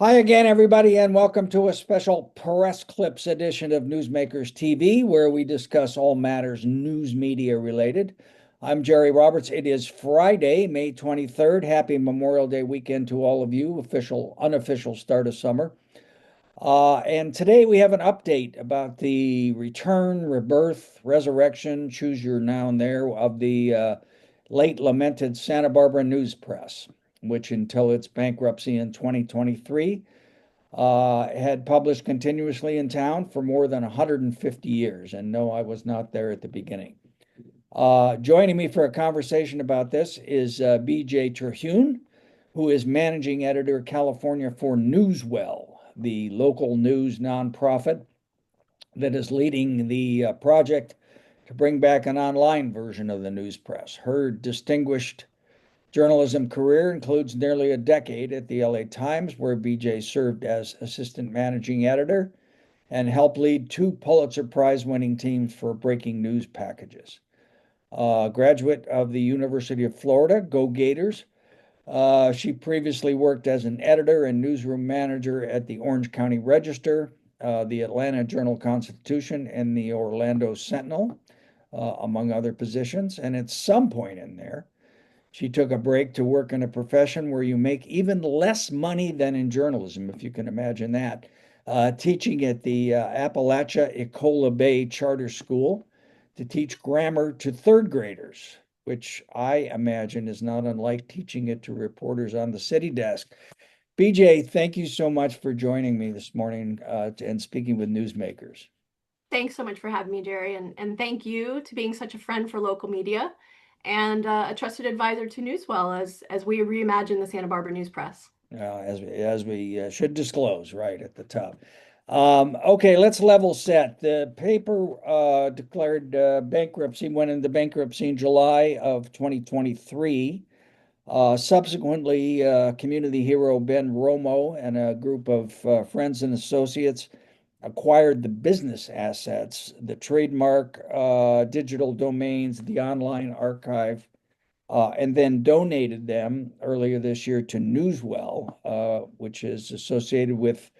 Hi again, everybody, and welcome to a special press clips edition of Newsmakers TV, where we discuss all matters news media related. I'm Jerry Roberts. It is Friday, May 23rd. Happy Memorial Day weekend to all of you, official, unofficial start of summer. And today we have an update about the return, rebirth, resurrection, choose your noun there, of the late lamented Santa Barbara News Press, which until its bankruptcy in 2023 had published continuously in town for more than 150 years. And no, I was not there at the beginning. Joining me for a conversation about this is BJ Terhune, who is managing editor California for Newswell, the local news nonprofit that is leading the project to bring back an online version of the news press. Her distinguished journalism career includes nearly a decade at the LA Times, where BJ served as assistant managing editor and helped lead two Pulitzer Prize winning teams for breaking news packages. Graduate of the University of Florida, Go Gators. She previously worked as an editor and newsroom manager at the Orange County Register, the Atlanta Journal-Constitution, and the Orlando Sentinel, among other positions. And at some point in there, she took a break to work in a profession where you make even less money than in journalism, if you can imagine that, teaching at the Appalachia Ecola Bay Charter School to teach grammar to third graders, which I imagine is not unlike teaching it to reporters on the city desk. BJ, thank you so much for joining me this morning and speaking with Newsmakers. Thanks so much for having me, Jerry, and thank you to being such a friend for local media and a trusted advisor to Newswell as we reimagine the Santa Barbara News Press. As we should disclose right at the top. Okay, let's level set. The paper declared bankruptcy, went into bankruptcy in July of 2023. Subsequently, community hero Ben Romo and a group of friends and associates acquired the business assets, the trademark, digital domains, the online archive, and then donated them earlier this year to Newswell, which is associated with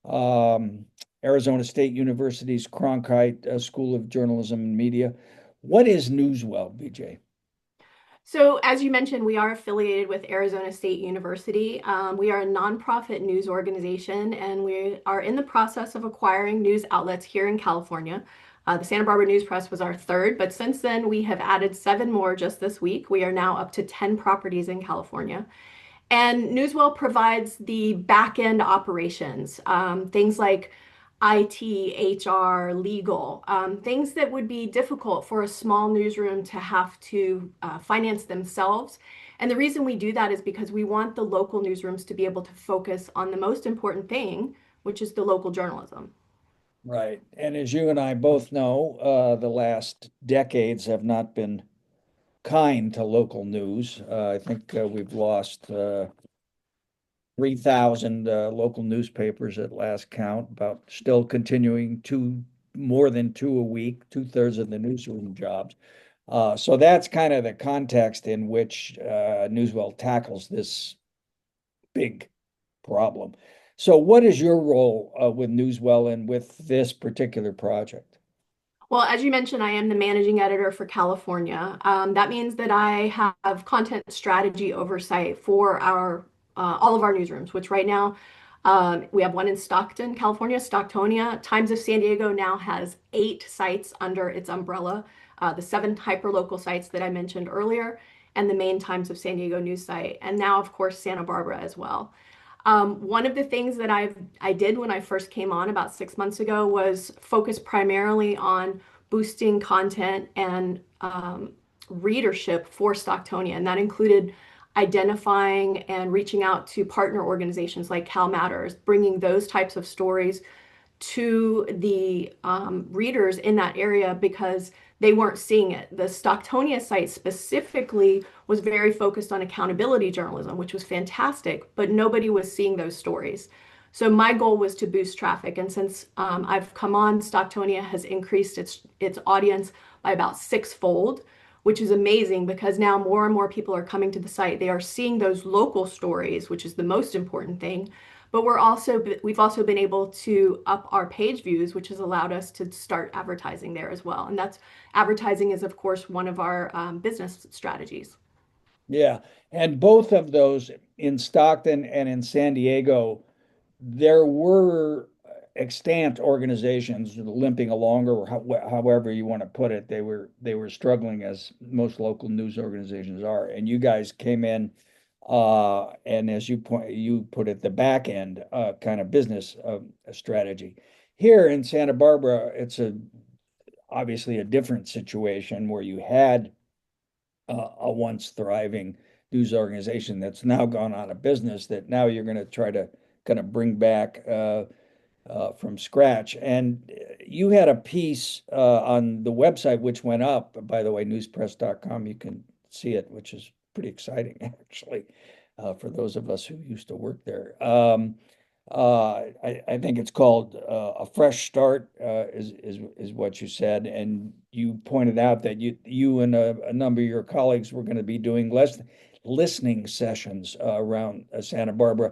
um, Arizona State University's Cronkite School of Journalism and Media. What is Newswell, BJ? So, as you mentioned, we are affiliated with Arizona State University. We are a nonprofit news organization, and we are in the process of acquiring news outlets here in California. The Santa Barbara News Press was our third, but since then we have added seven more just this week. We are now up to 10 properties in California. And Newswell provides the back end operations, things like IT, HR, legal, things that would be difficult for a small newsroom to have to finance themselves. And the reason we do that is because we want the local newsrooms to be able to focus on the most important thing, which is the local journalism. Right. And as you and I both know, the last decades have not been kind to local news. I think we've lost 3,000 local newspapers at last count, about still continuing more than two a week, two-thirds of the newsroom jobs. So that's kind of the context in which Newswell tackles this big problem. So, what is your role with Newswell and with this particular project? Well, as you mentioned, I am the managing editor for California. That means that I have content strategy oversight for our all of our newsrooms, which right now we have one in Stockton, California, Stocktonia. Times of San Diego now has 8 sites under its umbrella, the 7 hyperlocal sites that I mentioned earlier, and the main Times of San Diego news site, and now, of course, Santa Barbara as well. One of the things that I did when I first came on about 6 months ago was focus primarily on boosting content and readership for Stocktonia, and that included identifying and reaching out to partner organizations like Cal Matters, bringing those types of stories to the readers in that area because they weren't seeing it. The Stocktonia site specifically was very focused on accountability journalism, which was fantastic, but nobody was seeing those stories. So my goal was to boost traffic, and since I've come on, Stocktonia has increased its audience by about sixfold, which is amazing because now more and more people are coming to the site. They are seeing those local stories, which is the most important thing, but we've also been able to up our page views, which has allowed us to start advertising there as well. And that's advertising is, of course, one of our business strategies. Yeah. And both of those in Stockton and in San Diego, there were extant organizations limping along, or however you want to put it. They were struggling, as most local news organizations are. And you guys came in, and as you put it, the back end kind of business strategy. Here in Santa Barbara, it's obviously a different situation where you had a once thriving news organization that's now gone out of business, that now you're going to try to kind of bring back from scratch. And you had a piece on the website which went up, by the way, newspress.com. You can see it, which is pretty exciting, actually, for those of us who used to work there. I think it's called a fresh start, is what you said, and you pointed out that you and a number of your colleagues were going to be doing less listening sessions around Santa Barbara.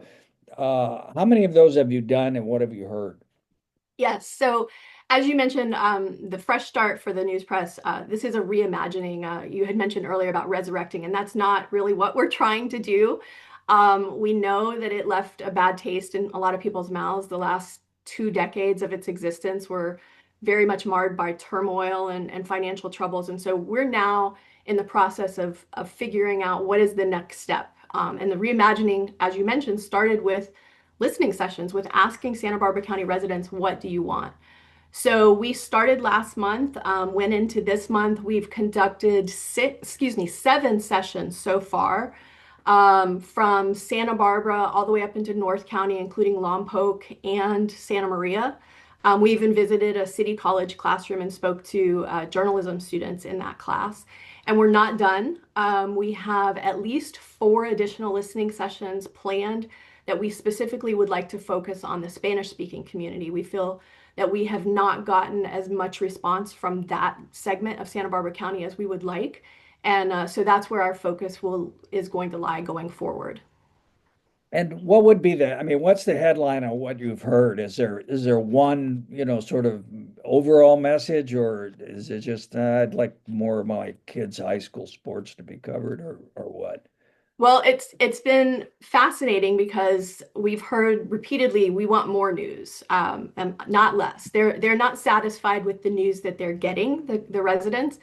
How many of those have you done, and what have you heard? Yes. So, as you mentioned, the fresh start for the news press, this is a reimagining. You had mentioned earlier about resurrecting, and that's not really what we're trying to do. We know that it left a bad taste in a lot of people's mouths. The last 2 decades of its existence were very much marred by turmoil and financial troubles. And so we're now in the process of figuring out what is the next step. And the reimagining, as you mentioned, started with listening sessions, with asking Santa Barbara County residents, what do you want? So we started last month, went into this month. We've conducted 7 sessions so far, from Santa Barbara all the way up into North County, including Lompoc and Santa Maria. We even visited a city college classroom and spoke to journalism students in that class. And we're not done. We have at least 4 additional listening sessions planned that we specifically would like to focus on the Spanish-speaking community. We feel that we have not gotten as much response from that segment of Santa Barbara County as we would like. And so that's where our focus is going to lie going forward. And what would be I mean, what's the headline on what you've heard? Is there one, sort of overall message, or is it just I'd like more of my kids' high school sports to be covered, or what? Well, it's been fascinating because we've heard repeatedly we want more news, and not less. They're not satisfied with the news that they're getting, the residents.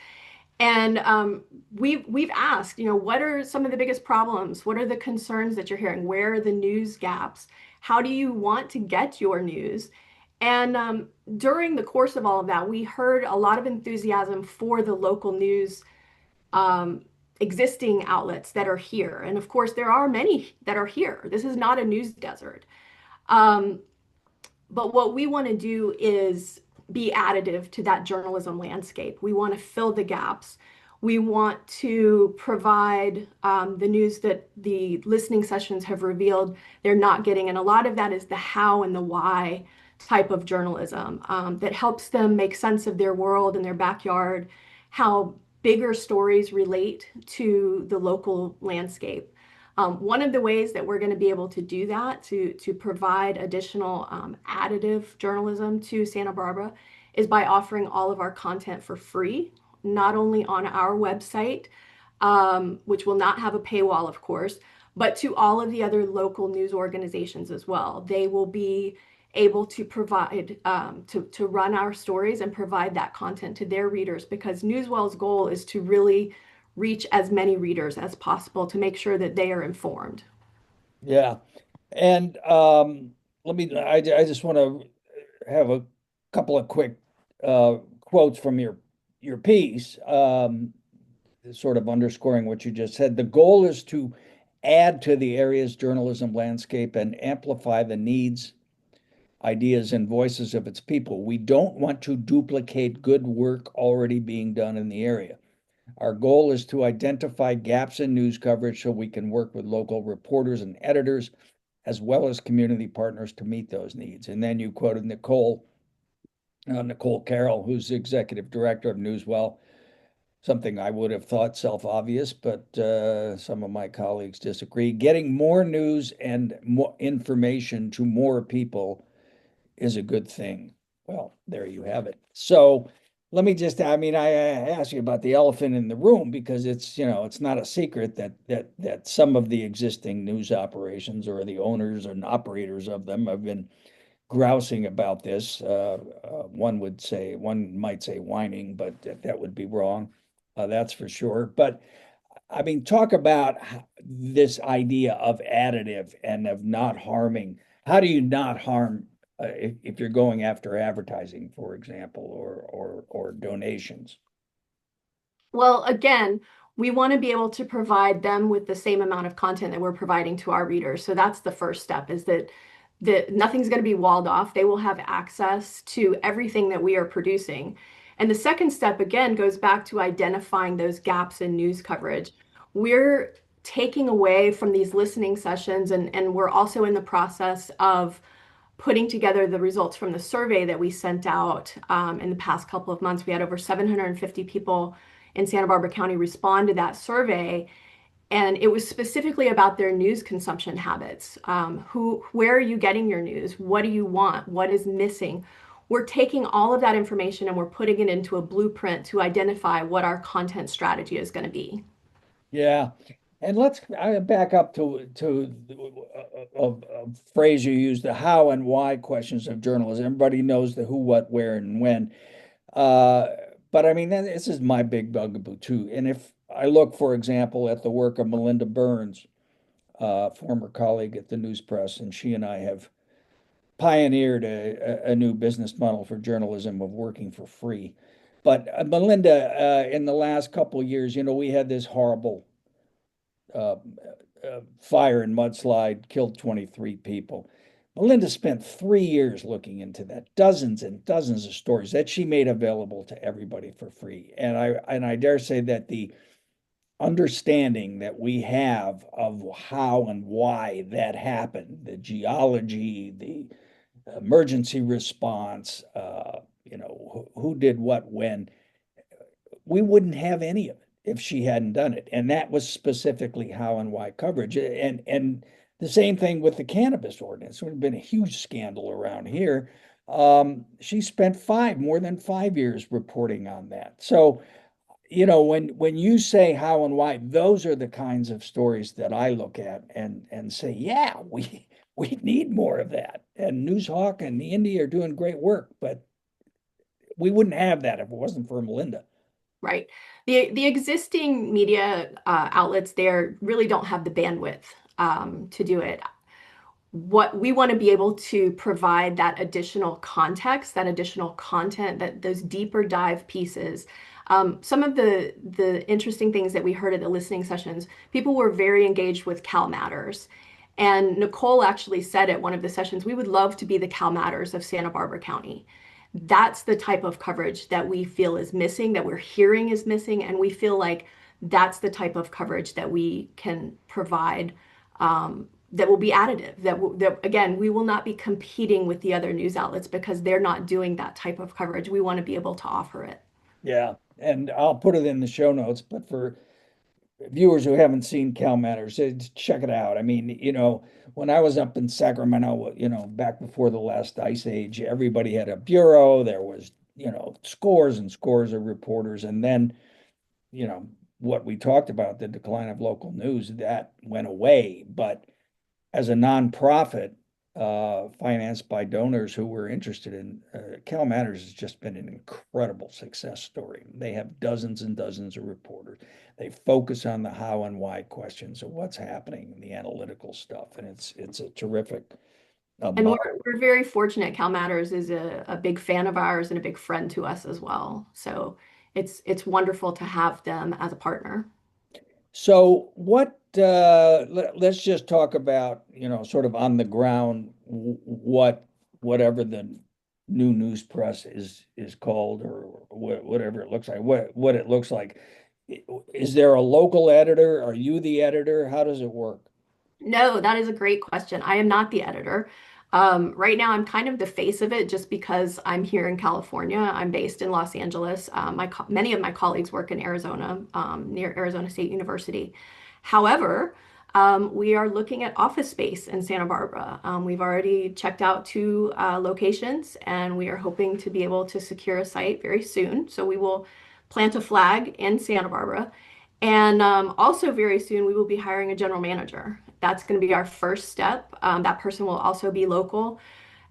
And we've asked, what are some of the biggest problems? What are the concerns that you're hearing? Where are the news gaps? How do you want to get your news? And during the course of all of that, we heard a lot of enthusiasm for the local news, um, existing outlets that are here. And of course, there are many that are here. This is not a news desert. Um, but what we want to do is be additive to that journalism landscape. We want to fill the gaps. We want to provide the news that the listening sessions have revealed they're not getting. And a lot of that is the how and the why type of journalism, that helps them make sense of their world and their backyard, how bigger stories relate to the local landscape. One of the ways that we're going to be able to do that, to provide additional additive journalism to Santa Barbara, is by offering all of our content for free, not only on our website, which will not have a paywall, of course, but to all of the other local news organizations as well. They will be able to provide, to run our stories and provide that content to their readers, because Newswell's goal is to really reach as many readers as possible to make sure that they are informed. Yeah. And I just want to have a couple of quick quotes from your piece, sort of underscoring what you just said. The goal is to add to the area's journalism landscape and amplify the needs, ideas, and voices of its people. We don't want to duplicate good work already being done in the area. Our goal is to identify gaps in news coverage so we can work with local reporters and editors, as well as community partners, to meet those needs. And then you quoted Nicole Carroll, who's the executive director of Newswell, something I would have thought self-obvious, but some of my colleagues disagree. Getting more news and more information to more people is a good thing. Well, there you have it. So let me just, I mean, I asked you about the elephant in the room because it's not a secret that some of the existing news operations or the owners and operators of them have been grousing about this. One might say whining, but that would be wrong. That's for sure. But I mean, talk about this idea of additive and of not harming. How do you not harm if you're going after advertising, for example, or donations? Well, again, we want to be able to provide them with the same amount of content that we're providing to our readers. So that's the first step is that nothing's going to be walled off. They will have access to everything that we are producing. And the second step, again, goes back to identifying those gaps in news coverage. We're taking away from these listening sessions, and we're also in the process of putting together the results from the survey that we sent out in the past couple of months. We had over 750 people in Santa Barbara County respond to that survey, and it was specifically about their news consumption habits. Where are you getting your news? What do you want? What is missing? We're taking all of that information and we're putting it into a blueprint to identify what our content strategy is going to be. Yeah. And let's back up to a phrase you used, the how and why questions of journalism. Everybody knows the who, what, where, and when. Uh, but I mean, this is my big bugaboo too. And if I look, for example, at the work of Melinda Burns, former colleague at the News Press, and she and I have pioneered a new business model for journalism of working for free. But Melinda, in the last couple of years, we had this horrible uh, fire and mudslide, killed 23 people. Melinda spent 3 years looking into that, dozens and dozens of stories that she made available to everybody for free. And I dare say that the understanding that we have of how and why that happened, the geology, the emergency response, who did what when, we wouldn't have any of it if she hadn't done it. And that was specifically how and why coverage. And the same thing with the cannabis ordinance. There's been a huge scandal around here. She spent more than 5 years reporting on that. So, when you say how and why, those are the kinds of stories that I look at and say, yeah, we need more of that. And Newshawk and the Indy are doing great work, but we wouldn't have that if it wasn't for Melinda. Right. The existing media outlets there really don't have the bandwidth to do it. What we want to be able to provide that additional context, that additional content, that those deeper dive pieces. Some of the interesting things that we heard at the listening sessions, people were very engaged with Cal Matters. And Nicole actually said at one of the sessions, we would love to be the Cal Matters of Santa Barbara County. That's the type of coverage that we feel is missing, that we're hearing is missing, and we feel like that's the type of coverage that we can provide that will be additive. That again, we will not be competing with the other news outlets because they're not doing that type of coverage. We want to be able to offer it. Yeah. And I'll put it in the show notes, but for viewers who haven't seen Cal Matters, check it out. I mean, when I was up in Sacramento, back before the last ice age, everybody had a bureau. There was, scores and scores of reporters. And then, what we talked about, the decline of local news, that went away. But as a nonprofit, financed by donors who were interested in Cal Matters has just been an incredible success story. They have dozens and dozens of reporters. They focus on the how and why questions of what's happening and the analytical stuff, and it's a terrific And model. we're very fortunate. Cal Matters is a big fan of ours and a big friend to us as well. So it's wonderful to have them as a partner. So let's just talk about, sort of on the ground, whatever the new news press is called, or whatever it looks like, what it looks like. Is there a local editor? Are you the editor? How does it work? No, that is a great question. I am not the editor. Right now, I'm kind of the face of it just because I'm here in California. I'm based in Los Angeles. Many of my colleagues work in Arizona, near Arizona State University. However, we are looking at office space in Santa Barbara. We've already checked out two locations, and we are hoping to be able to secure a site very soon. So we will plant a flag in Santa Barbara. And also, very soon, we will be hiring a general manager. That's going to be our first step. That person will also be local.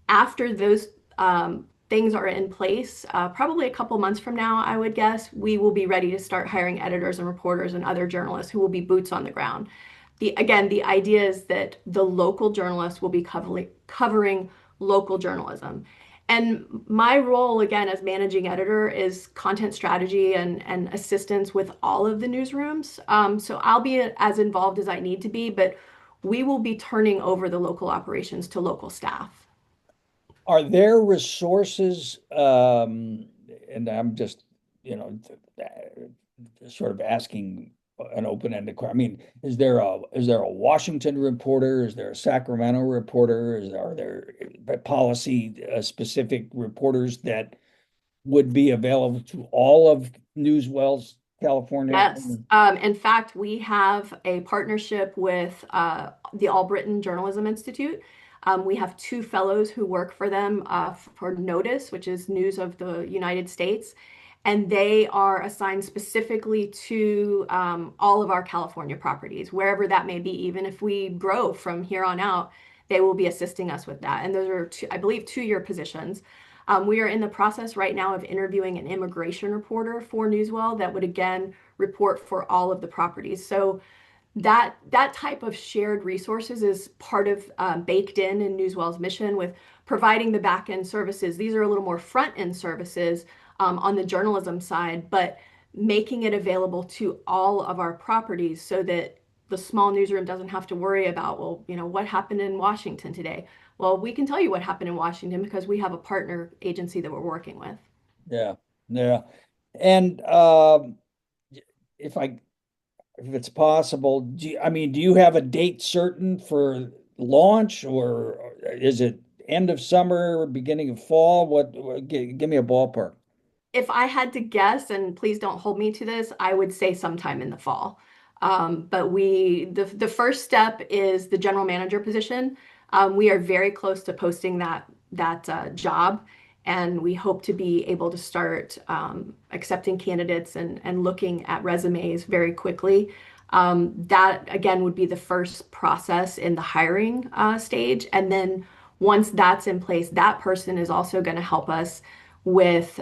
After those things are in place, probably a couple months from now, I would guess, we will be ready to start hiring editors and reporters and other journalists who will be boots on the ground. Again, the idea is that the local journalists will be covering local journalism. And my role, again, as managing editor is content strategy and assistance with all of the newsrooms. So I'll be as involved as I need to be, but we will be turning over the local operations to local staff. Are there resources, and I'm just, you know, sort of asking an open-ended question. I mean, is there a Washington reporter? Is there a Sacramento reporter? Are there policy specific reporters that would be available to all of Newswell's California? Yes. In fact, we have a partnership with the All Britain Journalism Institute. We have two fellows who work for them for Notice, which is News of the United States, and they are assigned specifically to all of our California properties, wherever that may be. Even if we grow from here on out, they will be assisting us with that. And those are, two, I believe, 2-year positions. We are in the process right now of interviewing an immigration reporter for Newswell that would again report for all of the properties. So that type of shared resources is part of baked in Newswell's mission with providing the back end services. These are a little more front end services on the journalism side, but making it available to all of our properties so that the small newsroom doesn't have to worry about, well, what happened in Washington today? Well, we can tell you what happened in Washington because we have a partner agency that we're working with. Yeah, yeah. And if I if it's possible, I mean, do you have a date certain for launch, or is it end of summer, beginning of fall? Give me a ballpark. If I had to guess, and please don't hold me to this, I would say sometime in the fall. But the first step is the general manager position. We are very close to posting that job, and we hope to be able to start accepting candidates and looking at resumes very quickly. That again would be the first process in the hiring stage, and then once that's in place, that person is also going to help us with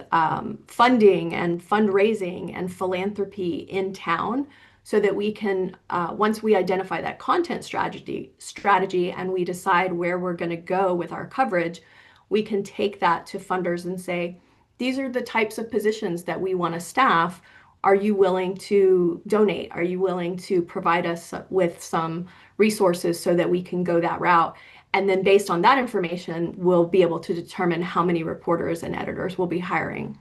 funding and fundraising and philanthropy in town so that we can once we identify that content strategy and we decide where we're going to go with our coverage, we can take that to funders and say, these are the types of positions that we want to staff. Are you willing to donate? Are you willing to provide us with some resources so that we can go that route? And then based on that information, we'll be able to determine how many reporters and editors we'll be hiring.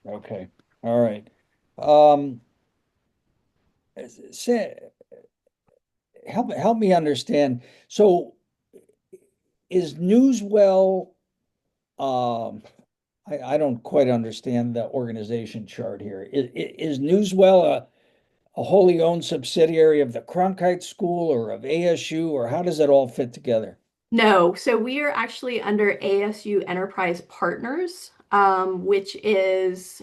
Okay. All right. Um, say, help me understand. So is Newswell, um, I don't quite understand the organization chart here. Is Newswell a wholly owned subsidiary of the Cronkite School or of ASU, or how does it all fit together? No, so we are actually under ASU Enterprise Partners, which is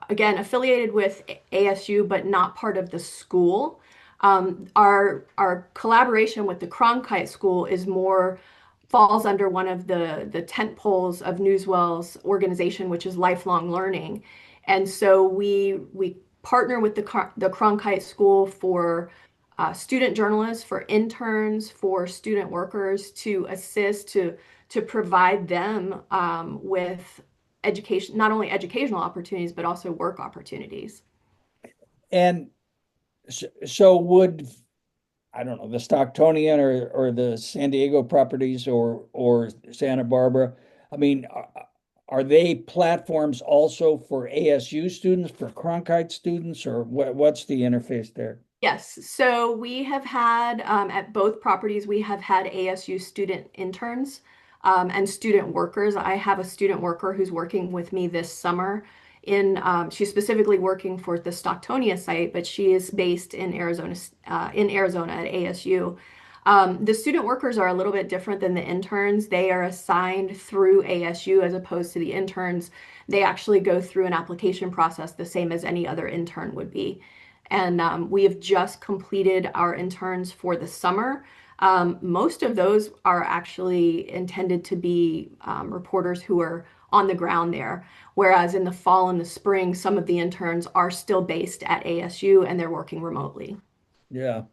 again affiliated with ASU, but not part of the school. Our collaboration with the Cronkite School is more falls under one of the tent poles of Newswell's organization, which is lifelong learning. And so we partner with the Cronkite School for student journalists, for interns, for student workers to assist to provide them with education, not only educational opportunities, but also work opportunities. And so would, I don't know, the Stocktonian or the San Diego properties or Santa Barbara, I mean, are they platforms also for ASU students, for Cronkite students, or what's the interface there? Yes, so we have had at both properties, we have had ASU student interns and student workers. I have a student worker who's working with me this summer she's specifically working for the Stocktonia site, but she is based in Arizona at ASU. The student workers are a little bit different than the interns. They are assigned through ASU as opposed to the interns. They actually go through an application process the same as any other intern would be. And we have just completed our interns for the summer. Most of those are actually intended to be reporters who are on the ground there. Whereas in the fall and the spring, some of the interns are still based at ASU and they're working remotely. Yeah.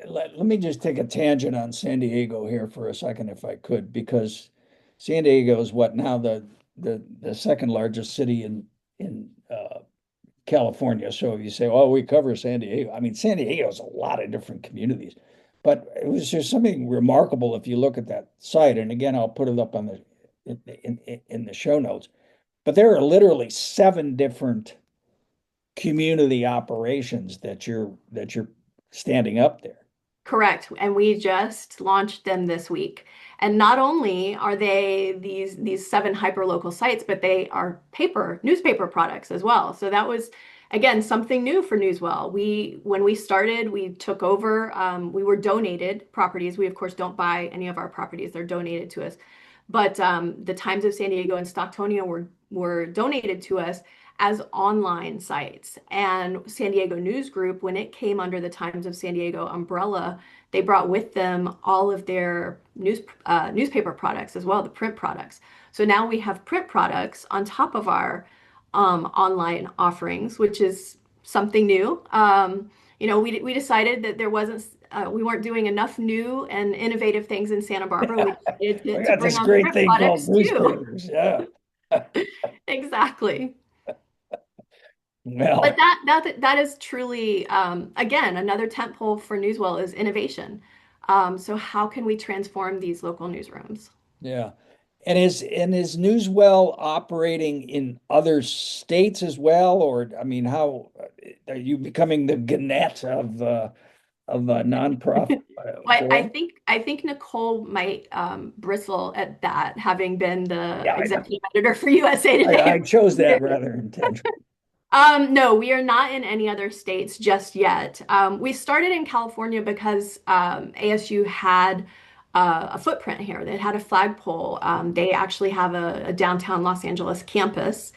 Let me just take a tangent on San Diego here for a second, if I could, because San Diego is what now the second largest city in California. So if you say, "Oh, we cover San Diego," I mean, San Diego has a lot of different communities, but it was just something remarkable if you look at that site. And again, I'll put it up on in the show notes. But there are literally seven different community operations that you're standing up there. Correct. And we just launched them this week. And not only are they these seven hyperlocal sites, but they are newspaper products as well. So that was again something new for Newswell. When we started, we took over. We were donated properties. We of course don't buy any of our properties; they're donated to us. But the Times of San Diego and Stocktonia were donated to us as online sites. And San Diego News Group, when it came under the Times of San Diego umbrella, they brought with them all of their newspaper products as well, the print products. So now we have print products on top of our online offerings, which is something new. We decided that we weren't doing enough new and innovative things in Santa Barbara. We decided We to got bring this on great print thing called products too. newspapers. Yeah. Exactly. But Well, that is truly again another tentpole for Newswell is innovation. So how can we transform these local newsrooms? yeah. And is Newswell operating in other states as well? Or I mean, how are you becoming the Gannett of a nonprofit Well, I world? think I think Nicole might bristle at that, having been the Yeah, I know. executive editor for USA Today. I chose that rather intentionally. No, we are not in any other states just yet. We started in California because ASU had a footprint here. They had a flagpole. They actually have a downtown Los Angeles campus,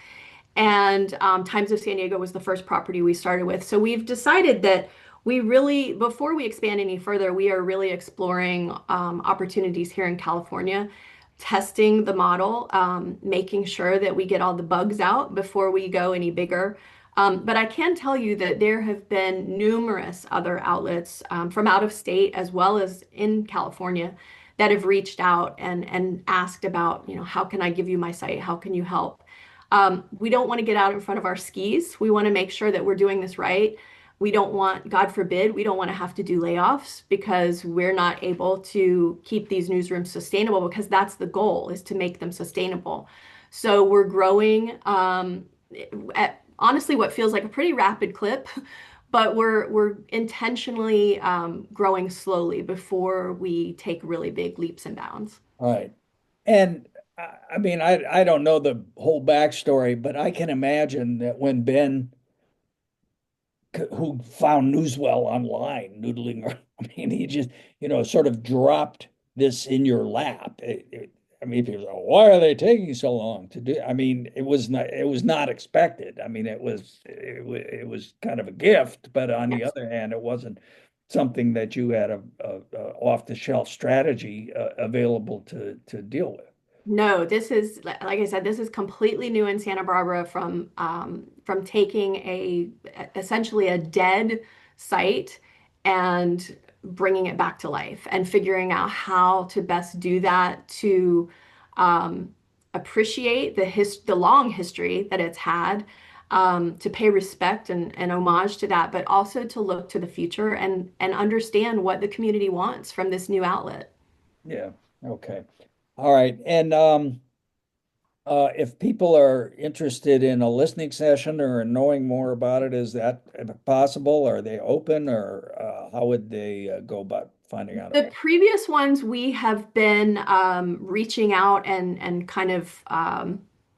and Times of San Diego was the first property we started with. So we've decided that before we expand any further, we are really exploring opportunities here in California, testing the model, making sure that we get all the bugs out before we go any bigger. But I can tell you that there have been numerous other outlets from out of state as well as in California that have reached out and asked about, how can I give you my site? How can you help? We don't want to get out in front of our skis. We want to make sure that we're doing this right. We don't want, God forbid, we don't want to have to do layoffs because we're not able to keep these newsrooms sustainable because that's the goal is to make them sustainable. So we're growing at honestly what feels like a pretty rapid clip, but we're intentionally growing slowly before we take really big leaps and bounds. All right. And I mean, I don't know the whole backstory, but I can imagine that when Ben, who found Newswell online, noodling, I mean, he just, sort of dropped this in your lap. I mean, people go, why are they taking so long to do? I mean, it was not expected. I mean, it was kind of a gift, but on the Yes. other hand, it wasn't something that you had a off the shelf strategy available to deal with. No, this is like I said, this is completely new in Santa Barbara from taking essentially a dead site and bringing it back to life and figuring out how to best do that to um, appreciate the long history that it's had, to pay respect and homage to that, but also to look to the future and understand what the community wants from this new outlet. Yeah. Okay. All right. And if people are interested in a listening session or knowing more about it, is that possible? Are they open or how would they go about finding out The about? previous ones we have been reaching out and kind of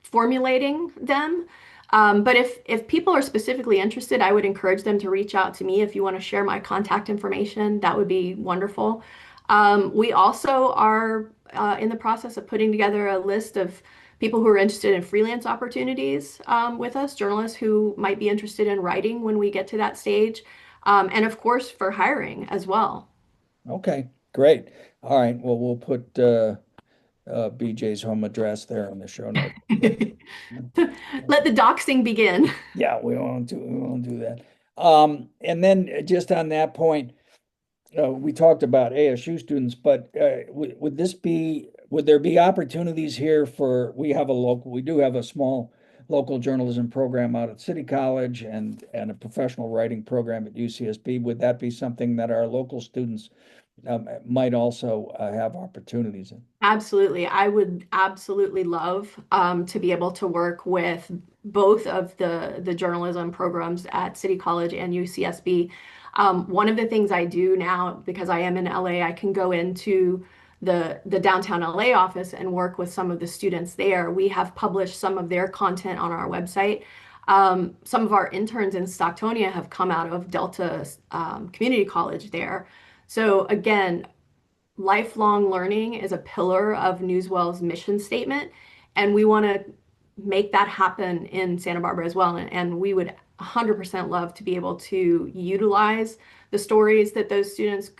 formulating them. But if people are specifically interested, I would encourage them to reach out to me. If you want to share my contact information, that would be wonderful. We also are in the process of putting together a list of people who are interested in freelance opportunities with us, journalists who might be interested in writing when we get to that stage, and of course for hiring as well. Okay, great. All right. Well, we'll put BJ's home address there on the show notes. Let the doxing begin. Yeah, we won't do that. And then just on that point, we talked about ASU students, but would there be opportunities here for, we do have a small local journalism program out at City College and a professional writing program at UCSB. Would that be something that our local students might also have opportunities in? Absolutely. I would absolutely love to be able to work with both of the journalism programs at City College and UCSB. One of the things I do now, because I am in LA, I can go into the downtown LA office and work with some of the students there. We have published some of their content on our website. Some of our interns in Stocktonia have come out of Delta Community College there. So again, lifelong learning is a pillar of Newswell's mission statement, and we want to make that happen in Santa Barbara as well. And we would 100% love to be able to utilize the stories that those students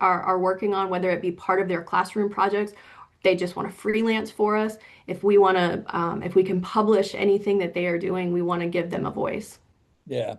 are working on, whether it be part of their classroom projects, they just want to freelance for us. If we want to, if we can publish anything that they are doing, we want to give them a voice. Yeah.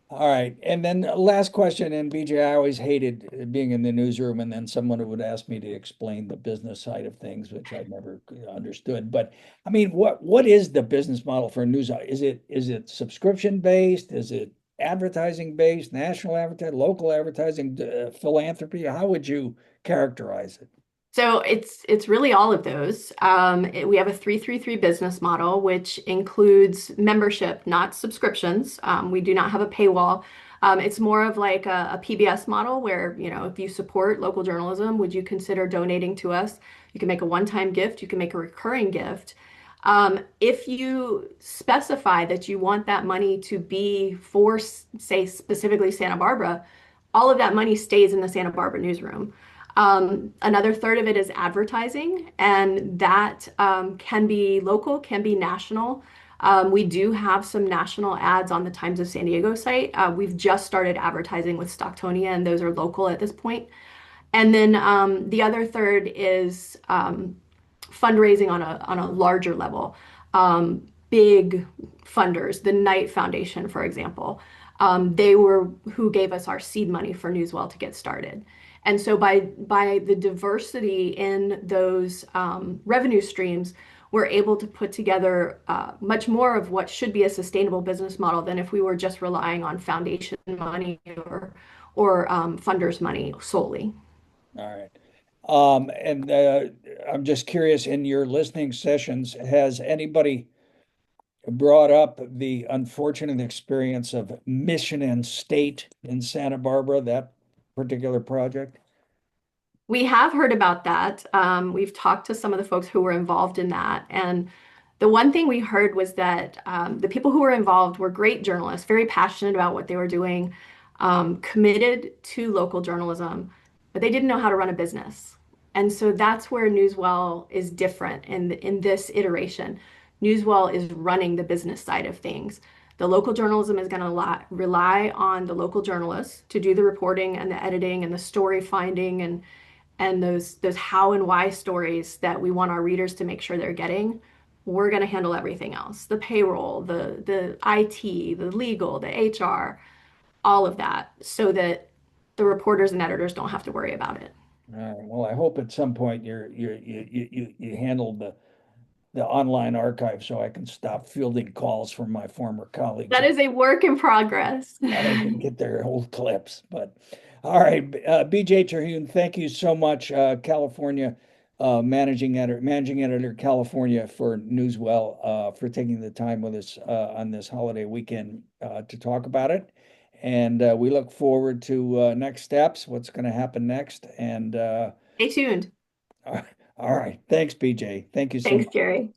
All right. And then last question, and BJ, I always hated being in the newsroom and then someone would ask me to explain the business side of things, which I never understood. But I mean, what is the business model for news? Is it subscription based? Is it advertising based, national advertising, local advertising, philanthropy? How would you characterize it? So it's really all of those. We have a 333 business model, which includes membership, not subscriptions. We do not have a paywall. It's more of like a PBS model where, if you support local journalism, would you consider donating to us? You can make a one-time gift, you can make a recurring gift. If you specify that you want that money to be for, say, specifically Santa Barbara, all of that money stays in the Santa Barbara newsroom. Another third of it is advertising, and that can be local, can be national. We do have some national ads on the Times of San Diego site. We've just started advertising with Stocktonia, and those are local at this point. And then the other third is fundraising on a larger level. Big funders, the Knight Foundation, for example, they were who gave us our seed money for Newswell to get started. And so by the diversity in those revenue streams, we're able to put together much more of what should be a sustainable business model than if we were just relying on foundation money or funders money solely. All right. And I'm just curious, in your listening sessions, has anybody brought up the unfortunate experience of Mission and State in Santa Barbara, that particular project? We have heard about that. We've talked to some of the folks who were involved in that. And the one thing we heard was that the people who were involved were great journalists, very passionate about what they were doing, committed to local journalism, but they didn't know how to run a business. And so that's where Newswell is different in this iteration. Newswell is running the business side of things. The local journalism is going to rely on the local journalists to do the reporting and the editing and the story finding and those how and why stories that we want our readers to make sure they're getting. We're going to handle everything else, the payroll, the IT, the legal, the HR, all of that, so that the reporters and editors don't have to worry about it. All right. Well, I hope at some point you handled the online archive so I can stop fielding calls from my former colleagues. That is a work in progress. I can get their old clips, but all right, BJ Terhune, thank you so much, California managing editor, California for Newswell, for taking the time with us on this holiday weekend to talk about it. And we look forward to next steps, what's going to happen next. And Stay tuned. all right. Thanks, BJ. Thank you so Thanks, much. Jerry.